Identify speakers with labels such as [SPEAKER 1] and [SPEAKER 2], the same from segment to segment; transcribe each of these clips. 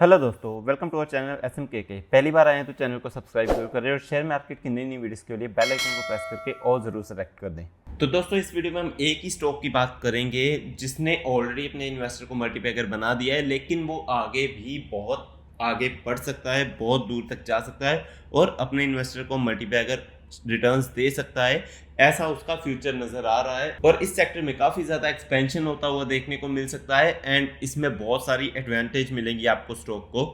[SPEAKER 1] Hello दोस्तों, welcome to our channel SMKK। पहली बार आए हैं तो चैनल को सब्सक्राइब जरूर करें और शेयर मार्केट की नई नई वीडियोस के लिए बेल आइकन को प्रेस करके और ज़रूर सेलेक्ट कर दें। तो दोस्तों, इस वीडियो में हम एक ही स्टॉक की बात करेंगे जिसने ऑलरेडी अपने इन्वेस्टर को मल्टीपैकर बना दिया है, लेकिन वो आगे भी बहुत आगे बढ़ सकता है, बहुत दूर तक जा सकता है और अपने इन्वेस्टर को मल्टीपैकर रिटर्न्स दे सकता है। ऐसा उसका फ्यूचर नजर आ रहा है और इस सेक्टर में काफी ज्यादा एक्सपेंशन होता हुआ देखने को मिल सकता है एंड इसमें बहुत सारी एडवांटेज मिलेंगी आपको स्टॉक को।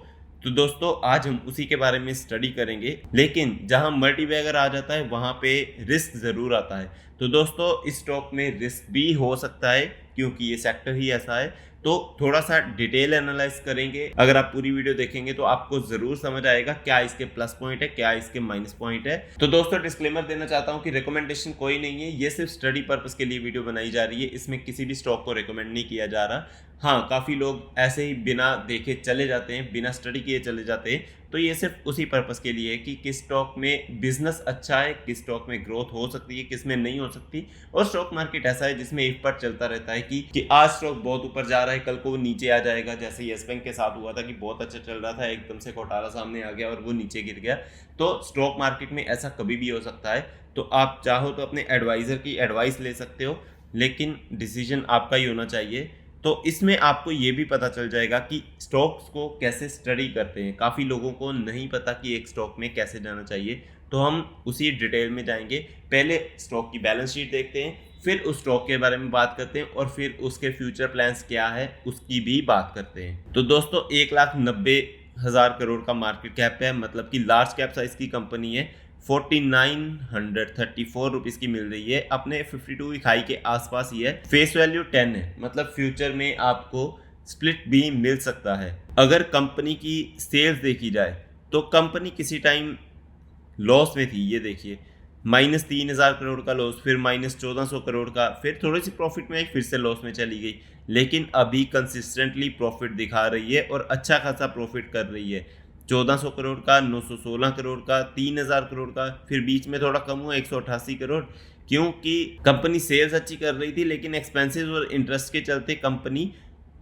[SPEAKER 1] तो दोस्तों, आज हम उसी के बारे में स्टडी करेंगे, लेकिन जहां मल्टीबैगर आ जाता है वहां पे रिस्क जरूर आता है। तो दोस्तों, इस स्टॉक में रिस्क भी हो सकता है क्योंकि ये सेक्टर ही ऐसा है। तो थोड़ा सा डिटेल एनालाइज करेंगे। अगर आप पूरी वीडियो देखेंगे तो आपको जरूर समझ आएगा क्या इसके प्लस पॉइंट है, क्या इसके माइनस पॉइंट है। तो दोस्तों, डिस्क्लेमर देना चाहता हूं कि रिकमेंडेशन कोई नहीं है, ये सिर्फ स्टडी पर्पस के लिए वीडियो बनाई जा रही है। इसमें किसी भी स्टॉक को रिकमेंड नहीं किया जा रहा। हाँ, काफी लोग ऐसे ही बिना देखे चले जाते हैं, बिना स्टडी किए चले जाते हैं। तो ये सिर्फ उसी पर्पस के लिए है कि किस स्टॉक में बिजनेस अच्छा है, किस स्टॉक में ग्रोथ हो सकती है, किस में नहीं हो सकती। और स्टॉक मार्केट ऐसा है जिसमें इफ पर चलता रहता है कि आज स्टॉक बहुत ऊपर जा रहा है, कल को वो नीचे आ जाएगा। जैसे येस बैंक के साथ हुआ था कि बहुत अच्छा चल रहा था, एकदम से घोटाला सामने आ गया और वो नीचे गिर गया। तो स्टॉक मार्केट में ऐसा कभी भी हो सकता है। तो आप चाहो तो अपने एडवाइजर की एडवाइस ले सकते हो, लेकिन डिसीजन आपका ही होना चाहिए। तो इसमें आपको ये भी पता चल जाएगा कि स्टॉक्स को कैसे स्टडी करते हैं। काफ़ी लोगों को नहीं पता कि एक स्टॉक में कैसे जाना चाहिए, तो हम उसी डिटेल में जाएंगे। पहले स्टॉक की बैलेंस शीट देखते हैं, फिर उस स्टॉक के बारे में बात करते हैं और फिर उसके फ्यूचर प्लान्स क्या है उसकी भी बात करते हैं। तो दोस्तों, 1,90,000 करोड़ का मार्केट कैप है, मतलब कि लार्ज कैप साइज की कंपनी है। 4934 रुपीज की मिल रही है, अपने 52 वीक हाई के आसपास ही है। फेस वैल्यू 10 है, मतलब फ्यूचर में आपको स्प्लिट भी मिल सकता है। अगर कंपनी की सेल्स देखी जाए तो कंपनी किसी टाइम लॉस में थी, ये देखिए -3,000 करोड़ का लॉस, फिर -1,400 करोड़ का, फिर थोड़ी सी प्रॉफिट में आई, फिर से लॉस में चली गई। लेकिन अभी कंसिस्टेंटली प्रॉफिट दिखा रही है और अच्छा खासा प्रॉफिट कर रही है। 1,400 करोड़ का, 916 करोड़ का, 3,000 करोड़ का, फिर बीच में थोड़ा कम हुआ 188 करोड़, क्योंकि कंपनी सेल्स अच्छी कर रही थी लेकिन एक्सपेंसेस और इंटरेस्ट के चलते कंपनी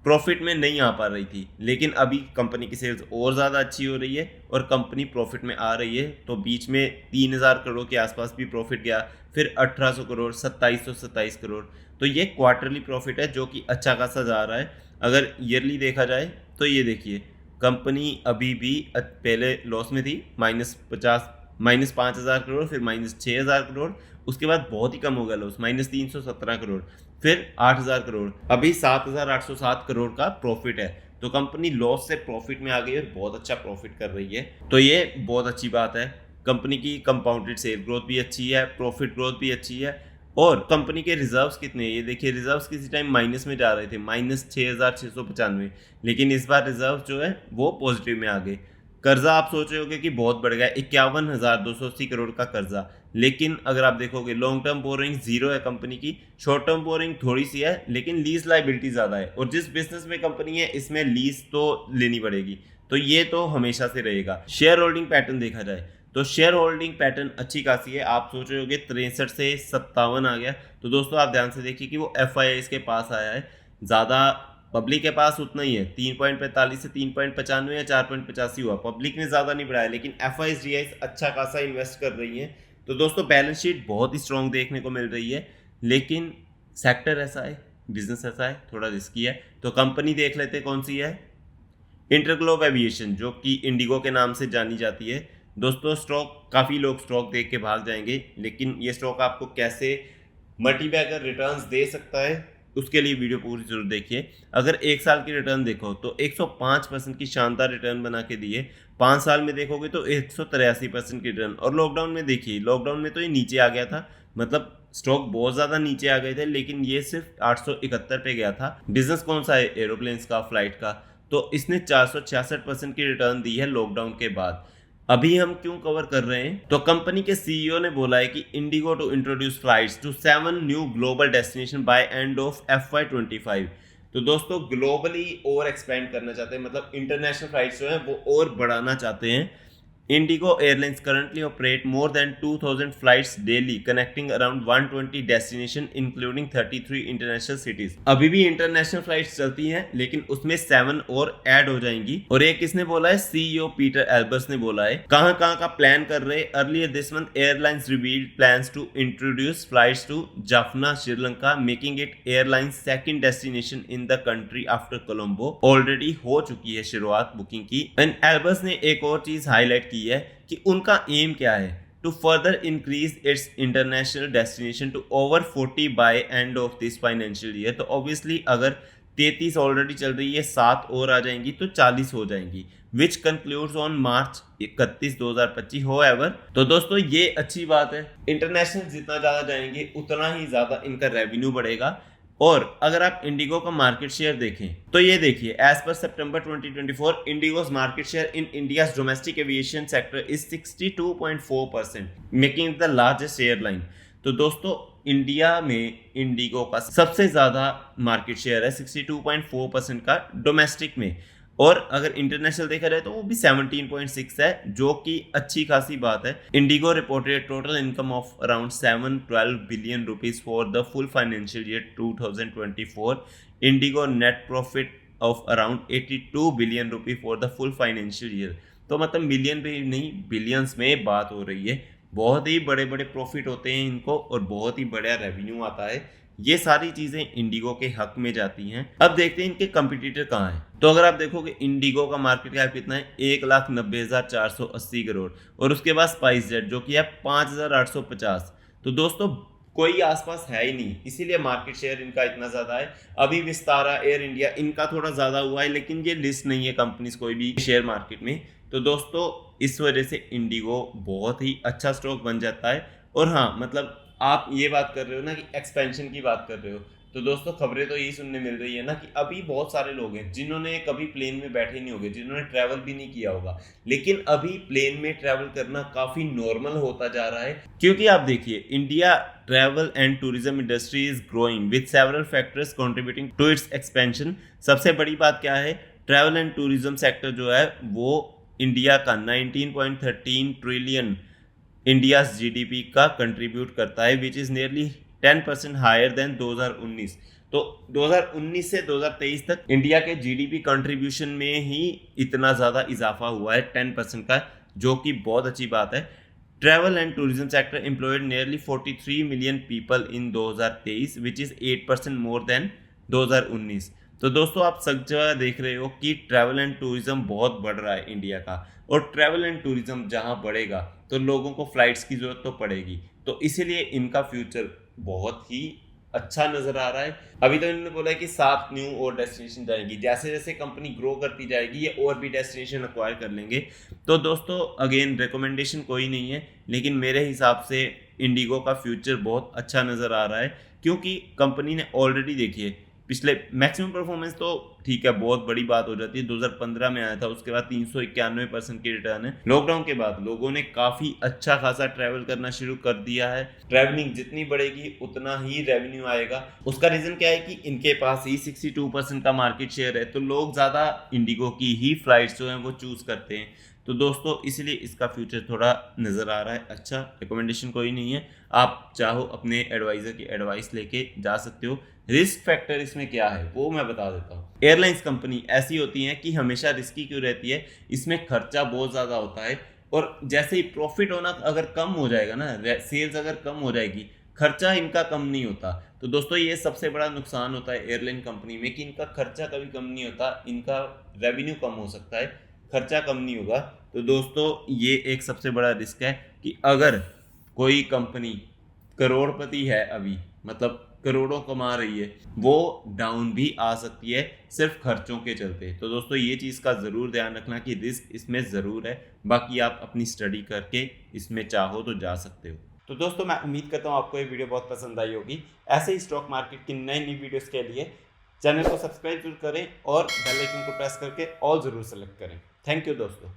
[SPEAKER 1] प्रॉफिट में नहीं आ पा रही थी। लेकिन अभी कंपनी की सेल्स और ज़्यादा अच्छी हो रही है और कंपनी प्रॉफिट में आ रही है। तो बीच में 3,000 करोड़ के आसपास भी प्रॉफिट गया, फिर 1,800 करोड़, 2,727 करोड़। तो ये क्वार्टरली प्रॉफिट है जो कि अच्छा खासा जा रहा है। अगर ईयरली देखा जाए तो ये देखिए, कंपनी अभी भी पहले लॉस में थी, -5,000 करोड़, फिर -6,000 करोड़, उसके बाद बहुत ही कम हो गया लॉस, -317 करोड़, फिर 8,000 करोड़, अभी 7,807 करोड़ का प्रॉफिट है। तो कंपनी लॉस से प्रॉफिट में आ गई और बहुत अच्छा प्रॉफिट कर रही है। तो ये बहुत अच्छी बात है। कंपनी की कंपाउंडेड सेल ग्रोथ भी अच्छी है, प्रॉफिट ग्रोथ भी अच्छी है। और कंपनी के रिजर्व्स कितने हैं, ये देखिए, रिजर्व्स किसी टाइम माइनस में जा रहे थे, -6,695, लेकिन इस बार रिजर्व जो है वो पॉजिटिव में आ गए। कर्जा आप सोच रहे होगे कि बहुत बढ़ गया, 51,280 करोड़ का कर्जा। लेकिन अगर आप देखोगे, लॉन्ग टर्म बोरिंग जीरो है कंपनी की, शॉर्ट टर्म बोरिंग थोड़ी सी है, लेकिन लीज लाइबिलिटी ज्यादा है। और जिस बिजनेस में कंपनी है इसमें लीज तो लेनी पड़ेगी, तो ये तो हमेशा से रहेगा। शेयर होल्डिंग पैटर्न देखा जाए तो शेयर होल्डिंग पैटर्न अच्छी खासी है। आप सोच रहे होगे 63 से 57 आ गया, तो दोस्तों आप ध्यान से देखिए कि वो FIIs के पास आया है। ज़्यादा पब्लिक के पास उतना ही है, 3.45 से 3.95 या 4.85 हुआ। पब्लिक ने ज़्यादा नहीं बढ़ाया, लेकिन FIIs GIs अच्छा खासा इन्वेस्ट कर रही हैं। तो दोस्तों, बैलेंस शीट बहुत ही स्ट्रॉन्ग देखने को मिल रही है, लेकिन सेक्टर ऐसा है, बिजनेस ऐसा है, थोड़ा रिस्की है। तो कंपनी देख लेते कौन सी है, इंटरग्लोब एविएशन, जो कि इंडिगो के नाम से जानी जाती है। दोस्तों, स्टॉक काफ़ी लोग स्टॉक देख के भाग जाएंगे, लेकिन ये स्टॉक आपको कैसे मल्टीबैगर रिटर्न्स दे सकता है उसके लिए वीडियो पूरी जरूर देखिए। अगर 1 साल की रिटर्न देखो तो 105% की शानदार रिटर्न बना के दिए। 5 साल में देखोगे तो 183% की रिटर्न। और लॉकडाउन में देखिए, लॉकडाउन में तो ये नीचे आ गया था, मतलब स्टॉक बहुत ज़्यादा नीचे आ गए थे, लेकिन ये सिर्फ 871 पे गया था। बिजनेस कौन सा है, एरोप्लेन्स का, फ्लाइट का। तो इसने 466% की रिटर्न दी है लॉकडाउन के बाद। अभी हम क्यों कवर कर रहे हैं, तो कंपनी के CEO ने बोला है कि IndiGo to introduce flights to 7 new global destination by end of FY25। तो दोस्तों, ग्लोबली और एक्सपेंड करना चाहते हैं, मतलब इंटरनेशनल फ्लाइट्स जो है वो और बढ़ाना चाहते हैं। Indigo Airlines currently operate more than 2,000 flights daily, connecting around 120 destinations, including 33 international cities. अभी भी इंटरनेशनल फ्लाइट्स चलती हैं, लेकिन उसमें 7 और ऐड हो जाएंगी। और एक किसने बोला है? सीईओ पीटर एल्बर्स ने बोला है। कहां का प्लान कर रहे? Earlier this month airlines revealed plans to introduce flights to Jaffna, Sri Lanka, making it airlines second destination in the country after Colombo. Already हो चुकी है शुरुआत बुकिंग की। एंड एल्बर्स ने एक और चीज हाईलाइट की है कि उनका एम क्या है, to further increase its international destination to over 40 by end of this financial year. तो ऑब्वियसली अगर 33 ऑलरेडी चल रही है, 7 और आ जाएंगी तो 40 हो जाएंगी, विच कंक्लूड्स ऑन मार्च 31, 2025। होएवर, तो दोस्तों ये अच्छी बात है। इंटरनेशनल जितना ज्यादा जाएंगे उतना ही ज्यादा इनका रेवेन्यू बढ़ेगा। और अगर आप इंडिगो का मार्केट शेयर देखें तो ये देखिए, as per September 2024 IndiGo's market share in India's domestic aviation sector is 62.4%, making it the largest airline. तो दोस्तों इंडिया में इंडिगो का सबसे ज्यादा मार्केट शेयर है 62.4% का डोमेस्टिक में। और अगर इंटरनेशनल देखा जाए तो वो भी 17.6 है, जो कि अच्छी खासी बात है। Indigo reported total income of around 712 billion rupees for the full financial year 2024। Indigo net profit of around 82 billion rupee for the full financial year. तो मतलब मिलियन भी नहीं, बिलियंस में बात हो रही है। बहुत ही बड़े बड़े प्रॉफिट होते हैं इनको और बहुत ही बड़ा रेवेन्यू आता है। ये सारी चीजें इंडिगो के हक में जाती हैं। अब देखते हैं इनके कंपटीटर कहाँ हैं। तो अगर आप देखोगे इंडिगो का मार्केट कैप कितना है, 1,90,480 करोड़। और उसके बाद स्पाइस जेट जो कि है 5,850। तो दोस्तों कोई आसपास है ही नहीं, इसीलिए मार्केट शेयर इनका इतना ज्यादा है। अभी विस्तारा, एयर इंडिया, इनका थोड़ा ज्यादा हुआ है, लेकिन ये लिस्ट नहीं है कंपनीज कोई भी शेयर मार्केट में। तो दोस्तों इस वजह से इंडिगो बहुत ही अच्छा स्टॉक बन जाता है। और हाँ, मतलब आप ये बात कर रहे हो ना कि एक्सपेंशन की बात कर रहे हो, तो दोस्तों खबरें तो यही सुनने मिल रही है ना कि अभी बहुत सारे लोग हैं जिन्होंने कभी प्लेन में बैठे नहीं होंगे, जिन्होंने ट्रैवल भी नहीं किया होगा, लेकिन अभी प्लेन में ट्रैवल करना काफी नॉर्मल होता जा रहा है। क्योंकि आप देखिए, India travel and tourism industry is growing with several factors contributing to its expansion. सबसे बड़ी बात क्या है? ट्रैवल एंड टूरिज्म सेक्टर जो है वो इंडिया का 19.13 ट्रिलियन इंडियाज जीडीपी का कंट्रीब्यूट करता है, which is nearly 10% higher than 2019। तो 2019 से 2023 तक इंडिया के जीडीपी कंट्रीब्यूशन में ही इतना ज़्यादा इजाफा हुआ है 10% का, जो कि बहुत अच्छी बात है। Travel and tourism sector employed nearly 43 million people in 2023, which is 8% more than 2019। तो दोस्तों आप सब जगह देख रहे हो कि ट्रैवल एंड टूरिज्म बहुत बढ़ रहा है इंडिया का। और ट्रैवल एंड टूरिज्म जहाँ बढ़ेगा तो लोगों को फ्लाइट्स की जरूरत तो पड़ेगी, तो इसीलिए इनका फ्यूचर बहुत ही अच्छा नजर आ रहा है। अभी तो इन्होंने बोला है कि 7 न्यू और डेस्टिनेशन जाएंगी। जैसे जैसे कंपनी ग्रो करती जाएगी ये और भी डेस्टिनेशन एक्वायर कर लेंगे। तो दोस्तों अगेन रिकमेंडेशन कोई नहीं है, लेकिन मेरे हिसाब से इंडिगो का फ्यूचर बहुत अच्छा नजर आ रहा है, क्योंकि कंपनी ने ऑलरेडी देखिए पिछले मैक्सिमम परफॉर्मेंस तो ठीक है, बहुत बड़ी बात हो जाती है। 2015 में आया था, उसके बाद 391% की रिटर्न है। लॉकडाउन के बाद लोगों ने काफी अच्छा खासा ट्रैवल करना शुरू कर दिया है। ट्रैवलिंग जितनी बढ़ेगी उतना ही रेवेन्यू आएगा। उसका रीजन क्या है कि इनके पास ही 62% का मार्केट शेयर है, तो लोग ज्यादा इंडिगो की ही फ्लाइट्स जो हैं वो चूज करते हैं। तो दोस्तों इसलिए इसका फ्यूचर थोड़ा नज़र आ रहा है अच्छा। रिकमेंडेशन कोई नहीं है, आप चाहो अपने एडवाइज़र की एडवाइस लेके जा सकते हो। रिस्क फैक्टर इसमें क्या है वो मैं बता देता हूँ। एयरलाइंस कंपनी ऐसी होती हैं कि हमेशा रिस्की क्यों रहती है, इसमें खर्चा बहुत ज़्यादा होता है। और जैसे ही प्रॉफिट होना अगर कम हो जाएगा ना, सेल्स अगर कम हो जाएगी, खर्चा इनका कम नहीं होता। तो दोस्तों ये सबसे बड़ा नुकसान होता है एयरलाइन कंपनी में कि इनका खर्चा कभी कम नहीं होता। इनका रेवेन्यू कम हो सकता है, खर्चा कम नहीं होगा। तो दोस्तों ये एक सबसे बड़ा रिस्क है कि अगर कोई कंपनी करोड़पति है अभी, मतलब करोड़ों कमा रही है, वो डाउन भी आ सकती है सिर्फ खर्चों के चलते। तो दोस्तों ये चीज़ का ज़रूर ध्यान रखना कि रिस्क इसमें ज़रूर है। बाकी आप अपनी स्टडी करके इसमें चाहो तो जा सकते हो। तो दोस्तों मैं उम्मीद करता हूँ आपको ये वीडियो बहुत पसंद आई होगी। ऐसे ही स्टॉक मार्केट की नई नई वीडियोस के लिए चैनल को सब्सक्राइब जरूर करें और बेल आइकन को प्रेस करके ऑल ज़रूर सेलेक्ट करें। थैंक यू दोस्तों।